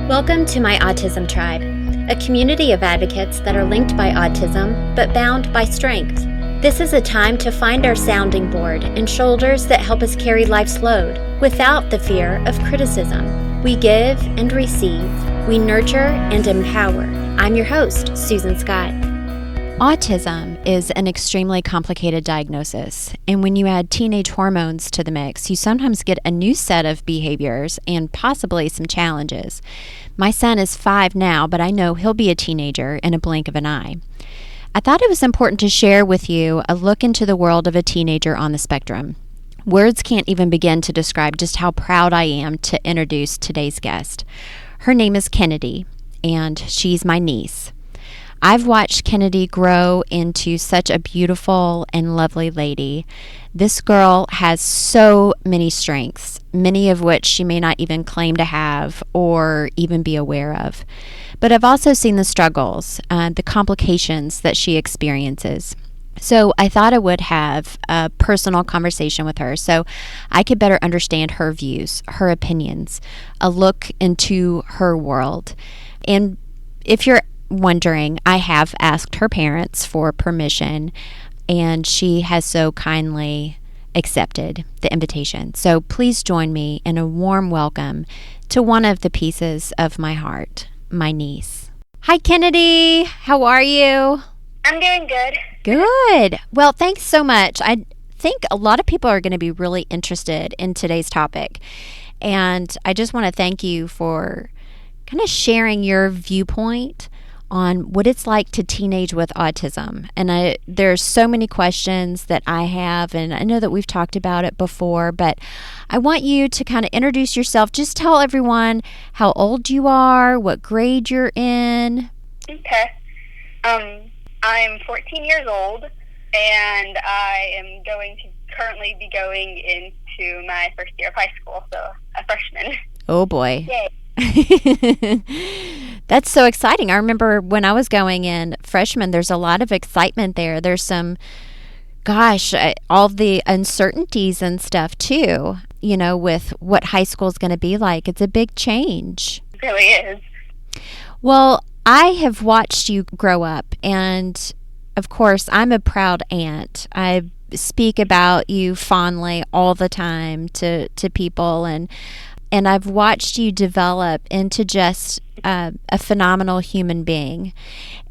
Welcome to my Autism Tribe, a community of advocates that are linked by autism but bound by strength. This is a time to find our sounding board and shoulders that help us carry life's load without the fear of criticism. We give and receive. We nurture and empower. I'm your host, Susan Scott. Autism is an extremely complicated diagnosis, and when you add teenage hormones to the mix, you sometimes get a new set of behaviors and possibly some challenges. My son is 5 now, but I know he'll be a teenager in a blink of an eye. I thought it was important to share with you a look into the world of a teenager on the spectrum. Words can't even begin to describe just how proud I am to introduce today's guest. Her name is Kennedy, and she's my niece. I've watched Kennedy grow into such a beautiful and lovely lady. This girl has so many strengths, many of which she may not even claim to have or even be aware of. But I've also seen the struggles, the complications that she experiences. So I thought I would have a personal conversation with her so I could better understand her views, her opinions, a look into her world. And if you're wondering, I have asked her parents for permission, and she has so kindly accepted the invitation. So please join me in a warm welcome to one of the pieces of my heart, my niece. Hi, Kennedy. How are you? I'm doing good. Good. Well, thanks so much. I think a lot of people are going to be really interested in today's topic, and I just want to thank you for kind of sharing your viewpoint on what it's like to teenage with autism. And there's so many questions that I have, and I know that we've talked about it before, but I want you to kind of introduce yourself. Just tell everyone how old you are, what grade you're in. Okay. I'm 14 years old, and I am going to currently be going into my first year of high school, so a freshman. Oh boy. Yay. That's so exciting. I remember when I was going in freshman, there's a lot of excitement there. There's some, all the uncertainties and stuff too, with what high school is going to be like. It's a big change. It really is. Well, I have watched you grow up, and of course, I'm a proud aunt. I speak about you fondly all the time to people, and I've watched you develop into just a phenomenal human being.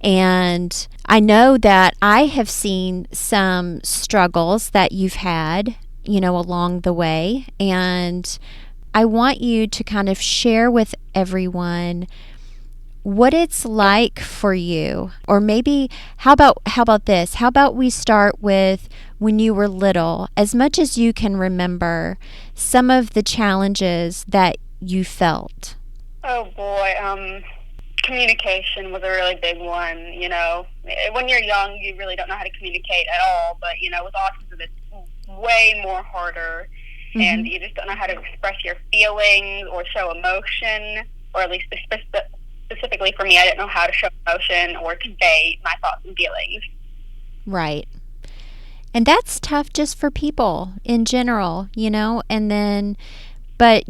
And I know that I have seen some struggles that you've had, along the way. And I want you to kind of share with everyone what it's like for you. Or maybe, how about this? How about we start with when you were little, as much as you can remember, some of the challenges that you felt. Oh boy, communication was a really big one. When you're young, you really don't know how to communicate at all, but with autism, it's way more harder, and you just don't know how to express your feelings or show emotion, or at least specifically for me, I didn't know how to show emotion or convey my thoughts and feelings. Right. And that's tough just for people in general, and then, but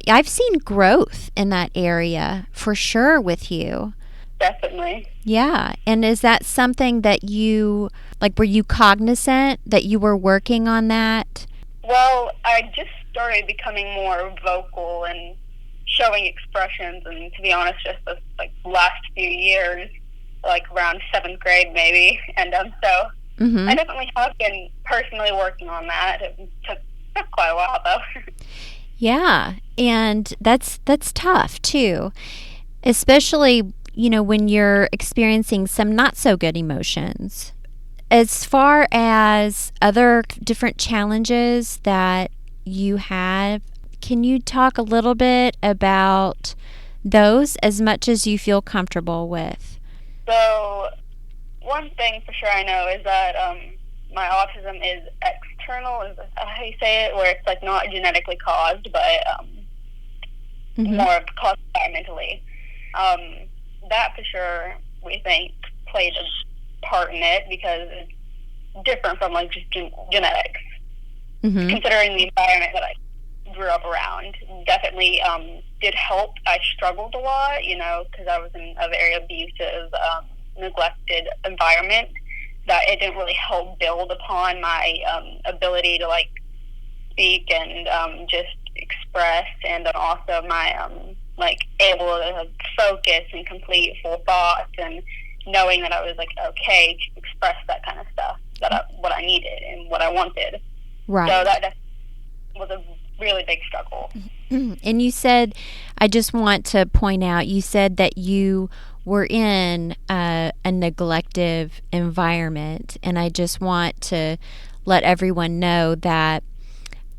I've seen growth in that area for sure with you. Definitely. Yeah. And is that something that were you cognizant that you were working on that? Well, I just started becoming more vocal and showing expressions, and to be honest, just the last few years, like around 7th grade maybe, and so I definitely have been personally working on that. It took quite a while though. Yeah, and that's tough too, especially when you're experiencing some not so good emotions. As far as other different challenges that you have, can you talk a little bit about those as much as you feel comfortable with? So, one thing for sure I know is that my autism is external, is how you say it, where it's not genetically caused, but more caused environmentally. That for sure we think played a part in it, because it's different from just genetics. Considering the environment that I grew up around, definitely did help. I struggled a lot, because I was in a very abusive, neglected environment, that it didn't really help build upon my ability to, like, speak and just express, and then also my, able to focus and complete full thoughts, and knowing that I was, like, okay to express that kind of stuff, what I needed and what I wanted. Right. So that was a really big struggle. And you said, I just want to point out, you said that you were in a neglective environment, and I just want to let everyone know that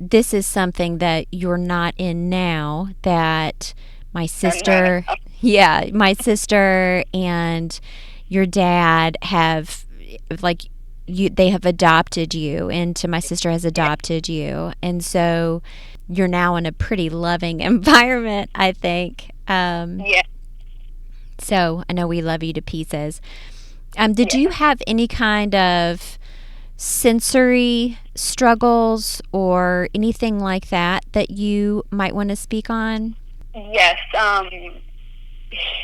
this is something that you're not in now, that my sister, my sister and your dad have, like, they have adopted you, and my sister has adopted you, and so you're now in a pretty loving environment, I think. So I know we love you to pieces. Did you have any kind of sensory struggles or anything like that you might want to speak on? Yes.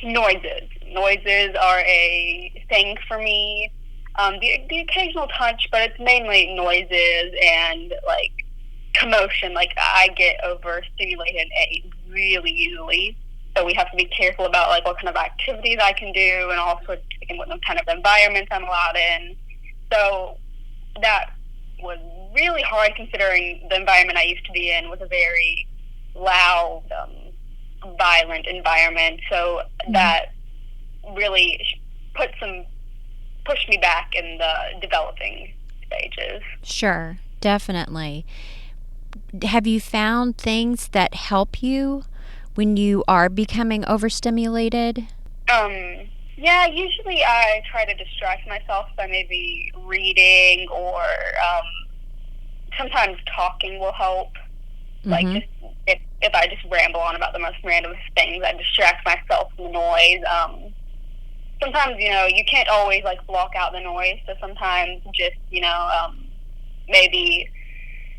Noises are a thing for me. The occasional touch, but it's mainly noises and, like, commotion. Like, I get overstimulated really easily, so we have to be careful about, like, what kind of activities I can do, and also what kind of environments I'm allowed in. So that was really hard, considering the environment I used to be in was a very loud, violent environment. So that really pushed me back in the developing stages. Sure, definitely. Have you found things that help you when you are becoming overstimulated? Yeah, usually I try to distract myself by maybe reading, or sometimes talking will help. Like, just if I just ramble on about the most random things, I distract myself from the noise. Sometimes, you can't always, like, block out the noise, so sometimes just, maybe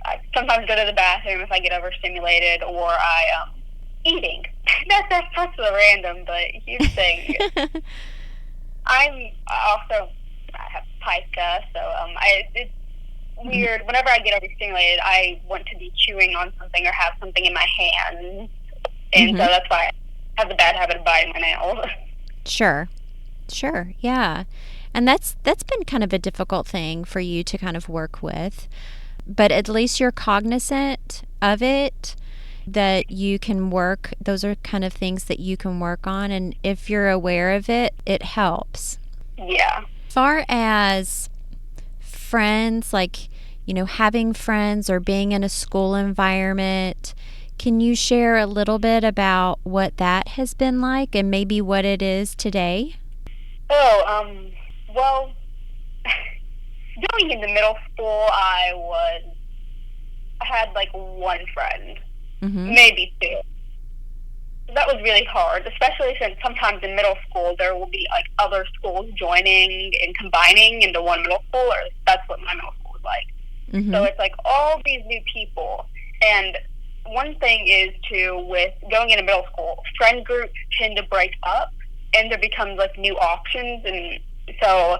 I sometimes go to the bathroom if I get overstimulated, or I, eating. That's so random, but huge thing. I have pica, so it's weird. Whenever I get overstimulated, I want to be chewing on something or have something in my hands, and so that's why I have the bad habit of biting my nails. Sure, yeah. And that's been kind of a difficult thing for you to kind of work with, but at least you're cognizant of it, that you can work. Those are kind of things that you can work on, and if you're aware of it, it helps. Yeah. As far as friends, like, having friends or being in a school environment, can you share a little bit about what that has been like and maybe what it is today? Well, going into middle school, I had, like, one friend, maybe two. That was really hard, especially since sometimes in middle school there will be, like, other schools joining and combining into one middle school, or that's what my middle school was like. So it's like all these new people, and one thing is with going into middle school, friend groups tend to break up, and there becomes, like, new options, and so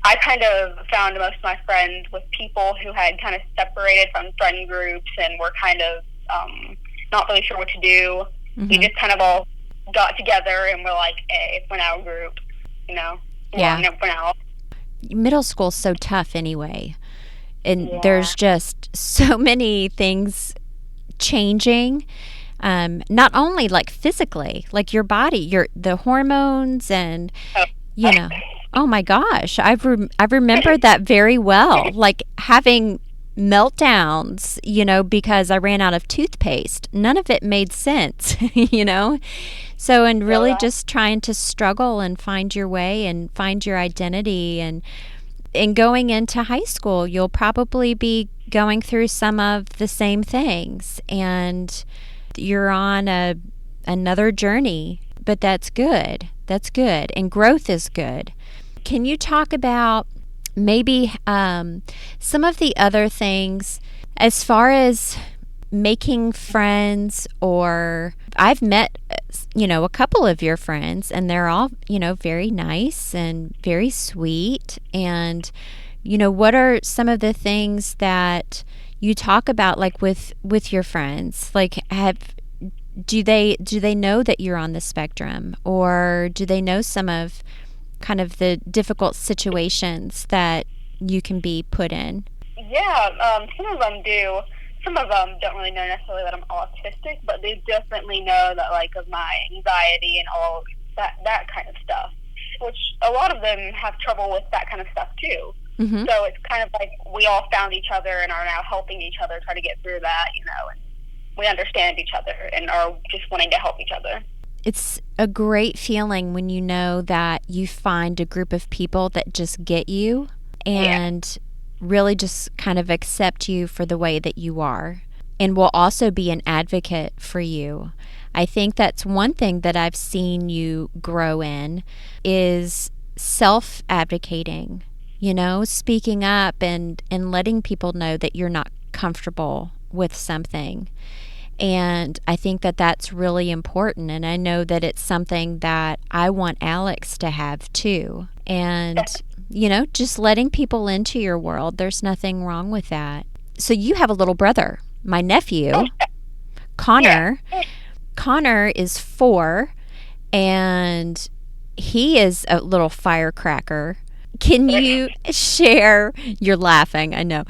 I kind of found most of my friends with people who had kind of separated from friend groups and were kind of not really sure what to do. We just kind of all got together and were like, hey, we're now a group, Yeah. We're now. Middle school's so tough anyway, and there's just so many things changing. Not only, like, physically, like your body, the hormones, and oh my gosh, I remember that very well, like having meltdowns, because I ran out of toothpaste. None of it made sense, So, and really just trying to struggle and find your way and find your identity, and going into high school, you'll probably be going through some of the same things, and you're on another journey, but that's good. That's good, and growth is good. Can you talk about maybe some of the other things as far as making friends, or I've met, a couple of your friends, and they're all, very nice and very sweet. And, what are some of the things that you talk about, like with your friends? Like, do they know that you're on the spectrum, or do they know some of kind of the difficult situations that you can be put in? Yeah, some of them do. Some of them don't really know necessarily that I'm autistic, but they definitely know that, like, of my anxiety and all that kind of stuff, which a lot of them have trouble with that kind of stuff too. Mm-hmm. So it's kind of like we all found each other and are now helping each other try to get through that, and we understand each other and are just wanting to help each other. It's a great feeling when you know that you find a group of people that just get you and really just kind of accept you for the way that you are, and will also be an advocate for you. I think that's one thing that I've seen you grow in is self-advocating, speaking up and letting people know that you're not comfortable with something. And I think that that's really important. And I know that it's something that I want Alex to have too. And, just letting people into your world, there's nothing wrong with that. So you have a little brother, my nephew, Connor. Yeah. Connor is 4, and he is a little firecracker. Can you share? You're laughing, I know.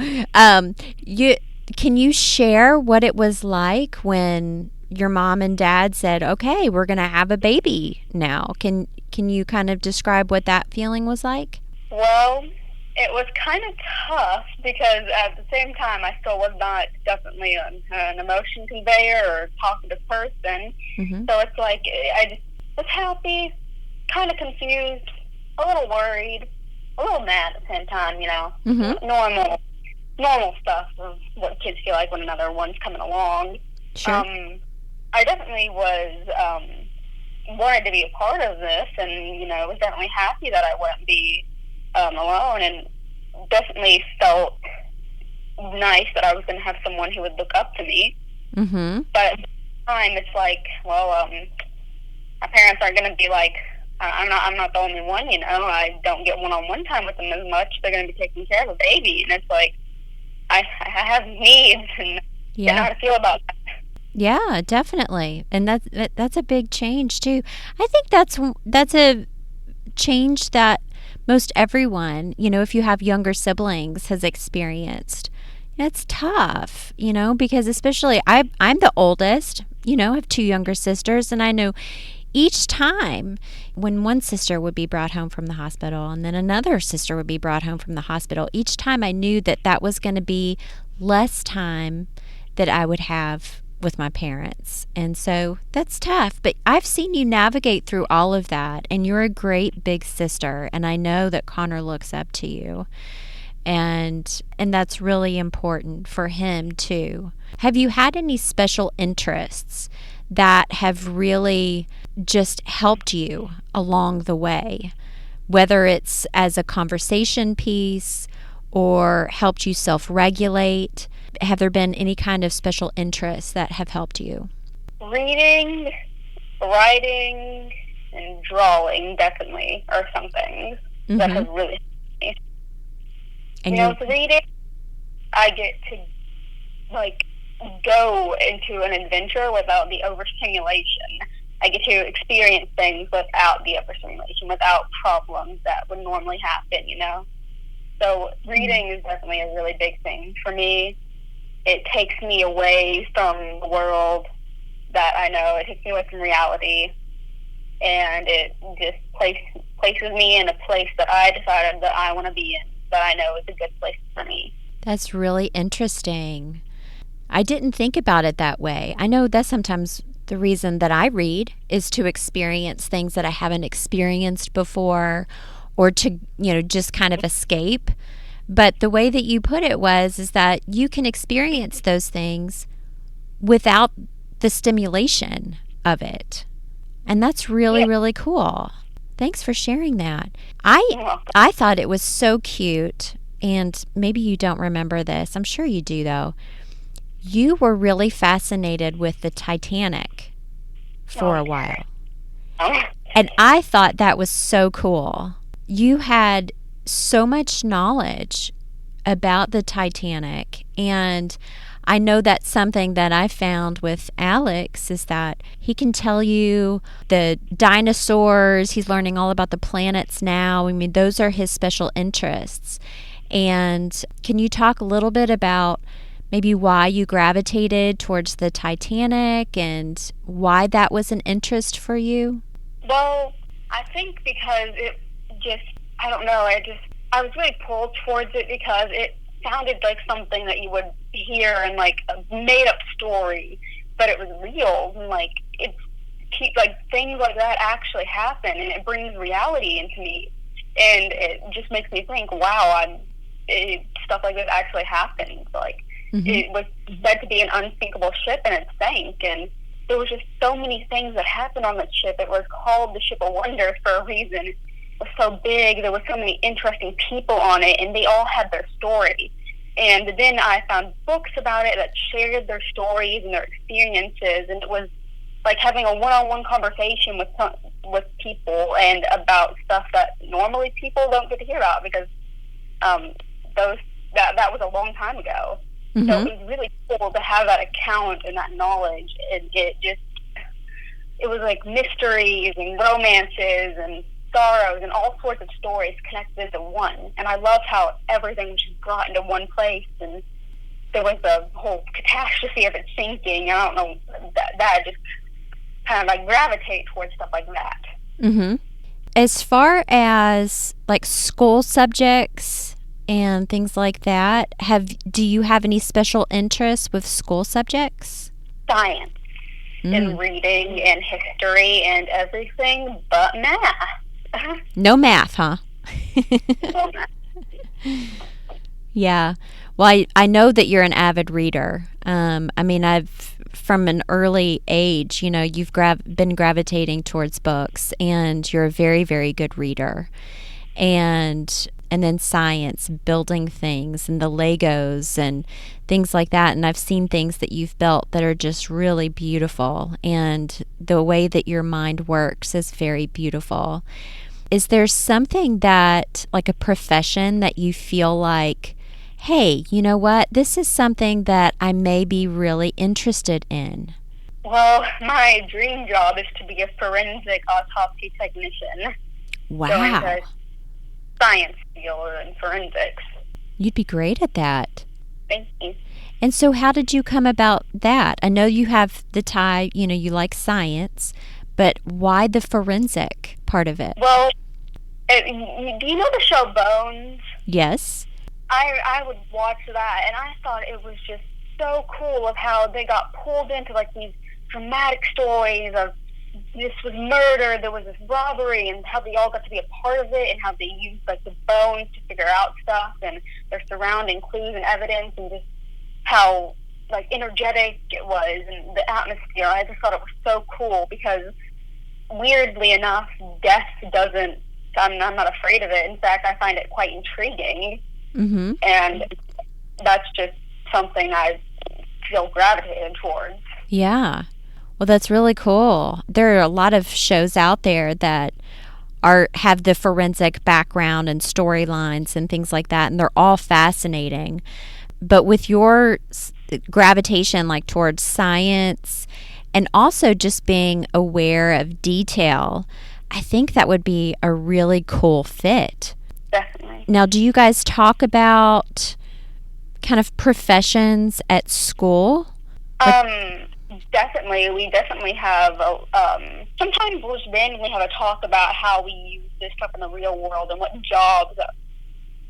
Can you share what it was like when your mom and dad said, "Okay, we're going to have a baby now"? Can you kind of describe what that feeling was like? Well, it was kind of tough because at the same time I still was not definitely an emotion conveyor or a talkative person. Mm-hmm. So it's like I just was happy, kind of confused, a little worried, a little mad at the same time, Mm-hmm. normal stuff of what kids feel like when another one's coming along. Sure. I definitely was wanted to be a part of this, and was definitely happy that I wouldn't be alone, and definitely felt nice that I was going to have someone who would look up to me. Mm-hmm. But at the time, it's like, well, my parents aren't going to be like, I'm not the only one, I don't get one-on-one time with them as much. They're going to be taking care of a baby, and it's like I have needs, and I know how to feel about that. Yeah, definitely. And that's a big change too. I think that's a change that most everyone, if you have younger siblings, has experienced. It's tough, because especially I'm the oldest, I have 2 younger sisters, and I know each time when one sister would be brought home from the hospital and then another sister would be brought home from the hospital, each time I knew that was going to be less time that I would have with my parents. And so that's tough, but I've seen you navigate through all of that, and you're a great big sister, and I know that Connor looks up to you, and that's really important for him too. Have you had any special interests that have really just helped you along the way, whether it's as a conversation piece or helped you self-regulate? Have there been any kind of special interests that have helped you? Reading, writing, and drawing definitely are some things that have really helped me. And with reading, I get to go into an adventure without the overstimulation. I get to experience things without the overstimulation, without problems that would normally happen, So reading is definitely a really big thing for me. It takes me away from the world that I know. It takes me away from reality, and it just places me in a place that I decided that I want to be in, that I know is a good place for me. That's really interesting. I didn't think about it that way. I know that sometimes the reason that I read is to experience things that I haven't experienced before, or to, just kind of escape. But the way that you put it is that you can experience those things without the stimulation of it. And that's really, really cool. Thanks for sharing that. I thought it was so cute, and maybe you don't remember this. I'm sure you do, though. you were really fascinated with the Titanic for a while. And I thought that was so cool. You had so much knowledge about the Titanic, and I know that's something that I found with Alex is that he can tell you the dinosaurs, he's learning all about the planets now. I mean, those are his special interests. And can you talk a little bit about maybe why you gravitated towards the Titanic and why that was an interest for you? Well, I think because it just, I don't know, I was really pulled towards it because it sounded like something that you would hear in like a made up story, but it was real, and like things like that actually happen, and it brings reality into me, and it just makes me think, wow, stuff like this actually happens. Like, it was said to be an unsinkable ship, and it sank, and there was just so many things that happened on the ship. It was called the Ship of Wonders for a reason. It was so big. There were so many interesting people on it, and they all had their story. And then I found books about it that shared their stories and their experiences, and it was like having a one-on-one conversation with people and about stuff that normally people don't get to hear about because that was a long time ago. So it was really cool to have that account and that knowledge, and it was like mysteries and romances and sorrows and all sorts of stories connected into one. And I loved how everything was just brought into one place, and there was the whole catastrophe of it sinking. I don't know, that just kind of like gravitate towards stuff like that. As far as like school subjects and things like that, do you have any special interests with school subjects? Science and reading and history and everything but math. No math, huh? Yeah. Well, I know that you're an avid reader. I mean, from an early age, you know, you've been gravitating towards books, and you're a very, very good reader. And then science, building things, and the Legos and things like that. And I've seen things that you've built that are just really beautiful. And the way that your mind works is very beautiful. Is there something that, like a profession that you feel like, hey, you know what, this is something that I may be really interested in? Well, my dream job is to be a forensic autopsy technician. Wow. Going to science field and forensics. You'd be great at that. Thank you. And so how did you come about that? I know you have the tie, you know, you like science, but why the forensic part of it? Well, do you know the show Bones? Yes. I would watch that, and I thought it was just so cool of how they got pulled into like these dramatic stories of this was murder, there was this robbery, and how they all got to be a part of it, and how they used like the bones to figure out stuff, and their surrounding clues and evidence, and just how like energetic it was, and the atmosphere. I just thought it was so cool because weirdly enough, death doesn't. I'm not afraid of it. In fact, I find it quite intriguing, and that's just something I feel gravitated towards. Yeah. Well, that's really cool. There are a lot of shows out there that have the forensic background and storylines and things like that, and they're all fascinating. But with your gravitation like towards science and also just being aware of detail, I think that would be a really cool fit. Definitely. Now, do you guys talk about kind of professions at school? Definitely. We definitely have, sometimes we'll just randomly have a talk about how we use this stuff in the real world and what jobs,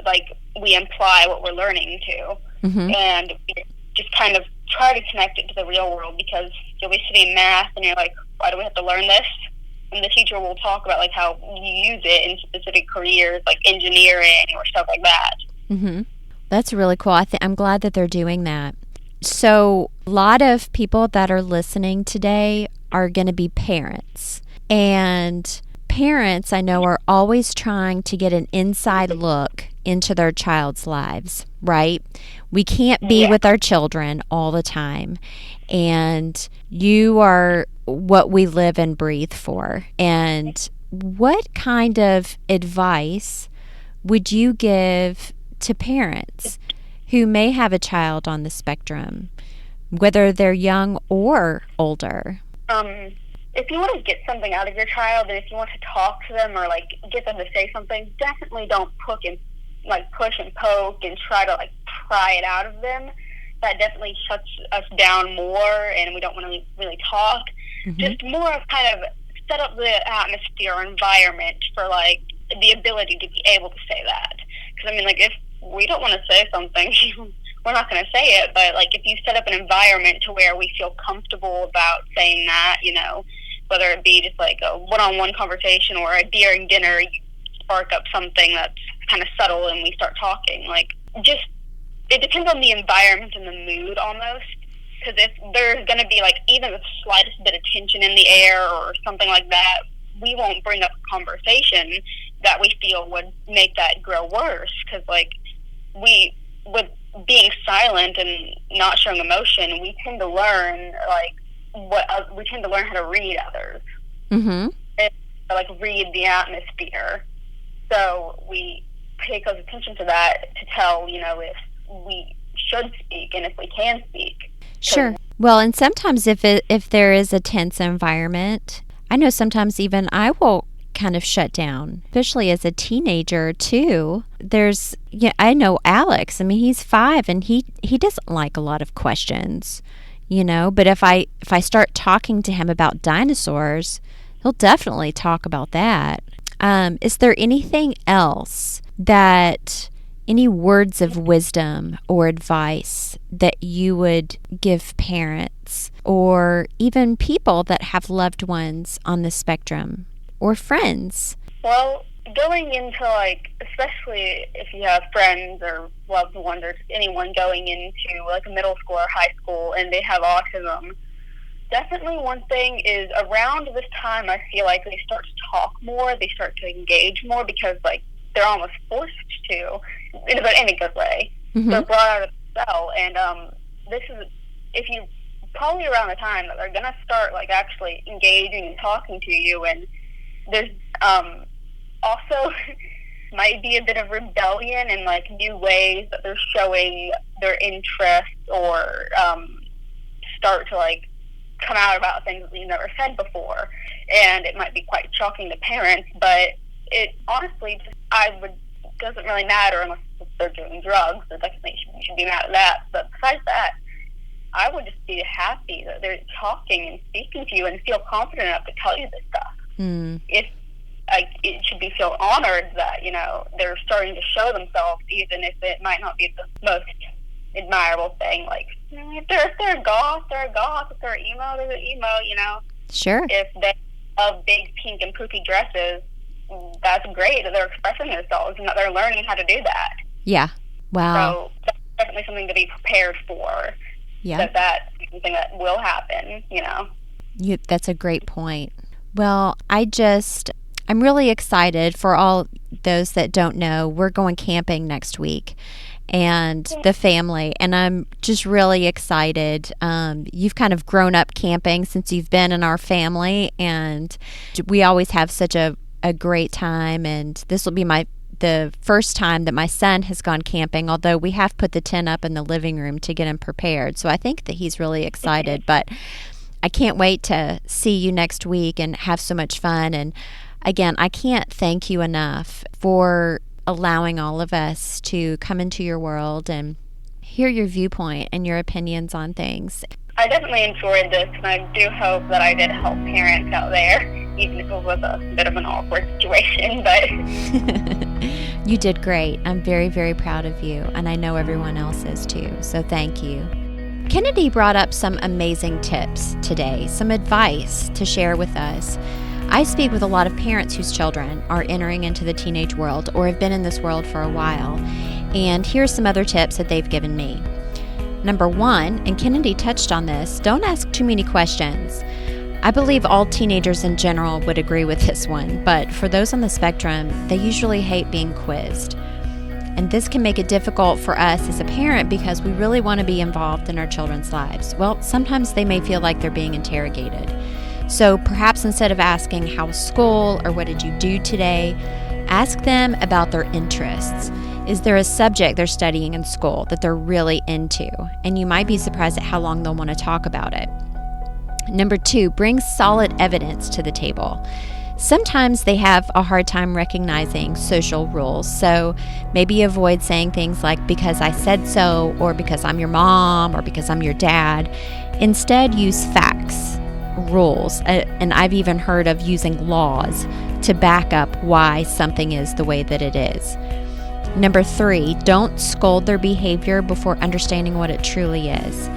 like, we imply what we're learning to. And we just kind of try to connect it to the real world because you'll be studying math and you're like, why do we have to learn this? And the teacher will talk about, like, how you use it in specific careers, like engineering or stuff like that. That's really cool. I'm glad that they're doing that. So a lot of people that are listening today are going to be parents. And parents, I know, are always trying to get an inside look into their child's lives, right? We can't be with our children all the time. And you are what we live and breathe for. And what kind of advice would you give to parents who may have a child on the spectrum, whether they're young or older? If you want to get something out of your child, and if you want to talk to them or like get them to say something, definitely don't push and poke and try to like pry it out of them. That definitely shuts us down more, and we don't want to really talk. Mm-hmm. Just more of kind of set up the atmosphere or environment for like the ability to be able to say that. Because I mean, like if we don't want to say something, we're not going to say it. But like if you set up an environment to where we feel comfortable about saying that, you know, whether it be just like a one-on-one conversation or during dinner, you spark up something that's kind of subtle and we start talking. Like just it depends on the environment and the mood almost. Because if there's going to be like even the slightest bit of tension in the air or something like that, we won't bring up a conversation that we feel would make that grow worse. Because like with being silent and not showing emotion, we tend to learn we tend to learn how to read others. Mm-hmm. And like read the atmosphere. So we pay close attention to that to tell, you know, if we should speak and if we can speak. Sure. Well, and sometimes if there is a tense environment, I know sometimes even I will kind of shut down, especially as a teenager too. I know Alex, I mean, he's 5 and he doesn't like a lot of questions, you know, but if I start talking to him about dinosaurs, he'll definitely talk about that. Is there anything else any words of wisdom or advice that you would give parents or even people that have loved ones on the spectrum or friends? Well, going into like, especially if you have friends or loved ones or anyone going into like a middle school or high school and they have autism, definitely one thing is around this time I feel like they start to talk more, they start to engage more because like they're almost forced to, in a good way. Mm-hmm. They're brought out of the cell, and this is if you probably around the time that they're gonna start like actually engaging and talking to you, and there's also might be a bit of rebellion and like new ways that they're showing their interest or start to like come out about things that you never said before, and it might be quite shocking to parents, but it honestly doesn't really matter unless they're doing drugs. So definitely you should be mad at that. But besides that, I would just be happy that they're talking and speaking to you and feel confident enough to tell you this stuff. If it should be feel honored that, you know, they're starting to show themselves, even if it might not be the most admirable thing. Like if they're a goth, they're a goth. If they're emo, they're emo. You know. Sure. If they love big pink and poofy dresses, that's great that they're expressing themselves and that they're learning how to do that. Yeah. Wow. So that's definitely something to be prepared for. Yeah. That's something that will happen, you know. That's a great point. Well, I'm really excited for all those that don't know. We're going camping next week and the family, and I'm just really excited. You've kind of grown up camping since you've been in our family, and we always have such a great time, and this will be the first time that my son has gone camping, although we have put the tent up in the living room to get him prepared. So I think that he's really excited, but I can't wait to see you next week and have so much fun. And again, I can't thank you enough for allowing all of us to come into your world and hear your viewpoint and your opinions on things. I definitely enjoyed this, and I do hope that I did help parents out there, even if it was a bit of an awkward situation. But you did great. I'm very, very proud of you, and I know everyone else is too, so thank you. Kennedy brought up some amazing tips today, some advice to share with us. I speak with a lot of parents whose children are entering into the teenage world or have been in this world for a while, and here's some other tips that they've given me. Number 1, and Kennedy touched on this, don't ask too many questions. I believe all teenagers in general would agree with this one, but for those on the spectrum, they usually hate being quizzed. And this can make it difficult for us as a parent because we really want to be involved in our children's lives. Well, sometimes they may feel like they're being interrogated. So perhaps instead of asking how was school or what did you do today, ask them about their interests. Is there a subject they're studying in school that they're really into? And you might be surprised at how long they'll want to talk about it. Number 2, bring solid evidence to the table. Sometimes they have a hard time recognizing social rules, so maybe avoid saying things like, because I said so, or because I'm your mom, or because I'm your dad. Instead, use facts, rules, and I've even heard of using laws to back up why something is the way that it is. Number 3, don't scold their behavior before understanding what it truly is.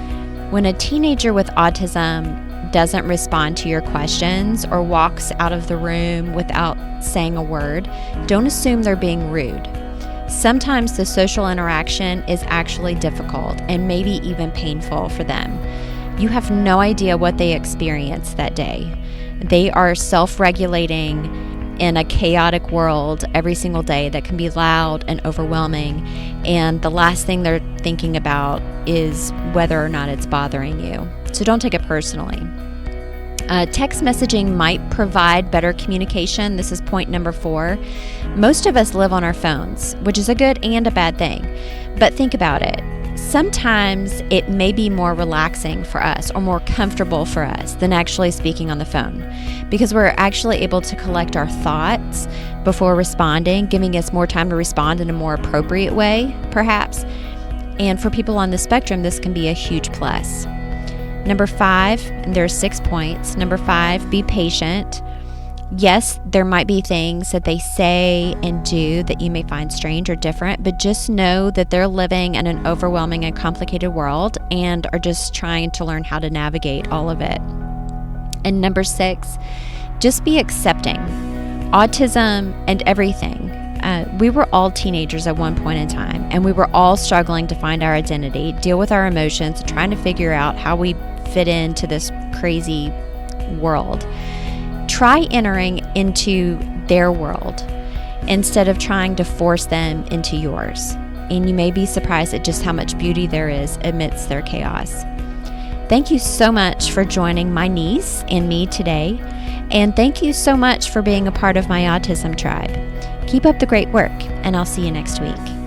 When a teenager with autism doesn't respond to your questions or walks out of the room without saying a word, don't assume they're being rude. Sometimes the social interaction is actually difficult and maybe even painful for them. You have no idea what they experienced that day. They are self-regulating in a chaotic world every single day that can be loud and overwhelming, and the last thing they're thinking about is whether or not it's bothering you. So don't take it personally. Text messaging might provide better communication. This is point number 4. Most of us live on our phones, which is a good and a bad thing. But think about it. Sometimes it may be more relaxing for us or more comfortable for us than actually speaking on the phone, because we're actually able to collect our thoughts before responding, giving us more time to respond in a more appropriate way, perhaps. And for people on the spectrum, this can be a huge plus. Number 5, and there are 6 points. Number 5, be patient. Yes, there might be things that they say and do that you may find strange or different, but just know that they're living in an overwhelming and complicated world and are just trying to learn how to navigate all of it. And number 6, just be accepting. Autism and everything. We were all teenagers at one point in time, and we were all struggling to find our identity, deal with our emotions, trying to figure out how we fit into this crazy world. Try entering into their world instead of trying to force them into yours. And you may be surprised at just how much beauty there is amidst their chaos. Thank you so much for joining my niece and me today. And thank you so much for being a part of my Autism Tribe. Keep up the great work, and I'll see you next week.